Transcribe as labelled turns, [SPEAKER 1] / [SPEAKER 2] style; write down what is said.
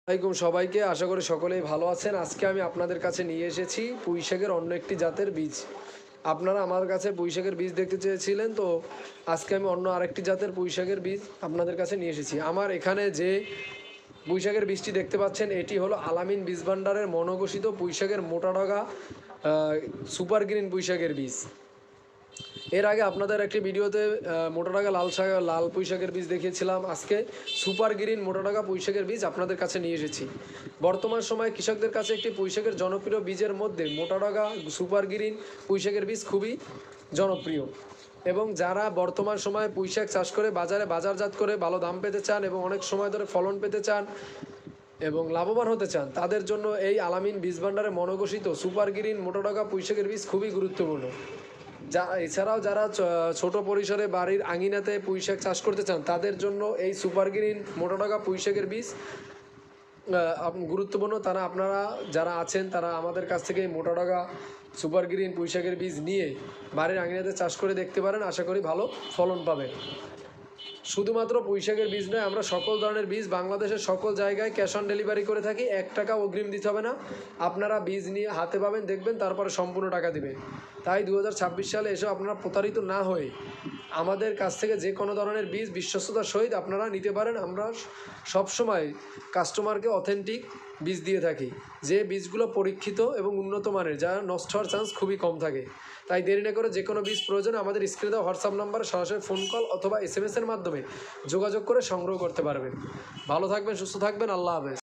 [SPEAKER 1] আসসালামাইকুম সবাইকে, আশা করি সকলেই ভালো আছেন। আজকে আমি আপনাদের কাছে নিয়ে এসেছি পুঁইশাকের অন্য একটি জাতের বীজ। আপনারা আমার কাছে পুঁইশাকের বীজ দেখতে চেয়েছিলেন, তো আজকে আমি অন্য আরেকটি জাতের পুঁইশাকের বীজ আপনাদের কাছে নিয়ে এসেছি। আমার এখানে যে পুঁইশাকের বীজটি দেখতে পাচ্ছেন, এটি হলো আলামিন বীজ ভান্ডারের মনোঘোষিত পুঁইশাকের মোটাডগা সুপার গ্রিন পুঁইশাকের বীজ। এর আগে আপনাদের একটি ভিডিওতে মোটাডাগা লাল পুঁইশাকের বীজ দেখিয়েছিলাম। আজকে সুপার গ্রিন মোটাডাগা পুঁইশাকের বীজ আপনাদের কাছে নিয়ে এসেছি। বর্তমান সময়ে কৃষকদের কাছে একটি পুঁইশাকের জনপ্রিয় বীজের মধ্যে মোটাডাগা সুপার গ্রিন পুঁইশাকের বীজ খুবই জনপ্রিয়, এবং যারা বর্তমান সময়ে পুঁইশাক চাষ করে বাজারে বাজারজাত করে ভালো দাম পেতে চান এবং অনেক সময় ধরে ফলন পেতে চান এবং লাভবান হতে চান, তাদের জন্য এই আলামিন বীজ ভান্ডারে মনোঘোষিত সুপার গ্রিন মোটাডাগা পুঁইশাকের বীজ খুবই গুরুত্বপূর্ণ। এছাড়াও যারা ছোট পরিসরে বাড়ির আঙিনাতে পুঁইশাক চাষ করতে চান, তাদের জন্য এই সুপার গ্রিন মোটাডাগা পুঁইশাকের বীজ গুরুত্বপূর্ণ। আপনারা যারা আছেন, তারা আমাদের কাছ থেকে মোটাডাগা সুপার গ্রিন পুঁইশাকের বীজ নিয়ে বাড়ির আঙিনাতে চাষ করে দেখতে পারেন। আশা করি ভালো ফলন পাবেন। শুধুমাত্র পুঁইশাকের বীজ নয়, আমরা সকল ধরনের বীজ বাংলাদেশের সকল জায়গায় ক্যাশ অন ডেলিভারি করে থাকি। 1 টাকা অগ্রিম দিতে হবে না। আপনারা বীজ নিয়ে হাতে পাবেন, দেখবেন, তারপরে সম্পূর্ণ টাকা দিবেন। তাই 2026 সালে এসে আপনারা প্রতারিত না হয়ে আমাদের কাছ থেকে যে কোনো ধরনের বীজ বিশ্বস্ততার সহিত আপনারা নিতে পারেন। আমরা সবসময় কাস্টমারকে অথেন্টিক বীজ দিয়ে থাকি, যে বীজগুলো পরীক্ষিত এবং উন্নত মানের, যা নষ্ট হওয়ার চান্স খুবই কম থাকে। তাই দেরি না করে যে কোনো বীজ প্রয়োজনে আমাদের স্ক্রিনে দেওয়া হোয়াটসঅ্যাপ নাম্বারে সরাসরি ফোন কল অথবা SMS এর মাধ্যমে যোগাযোগ করে সংগ্রহ করতে পারবেন। ভালো থাকবেন, সুস্থ থাকবেন। আল্লাহ হাফেজ।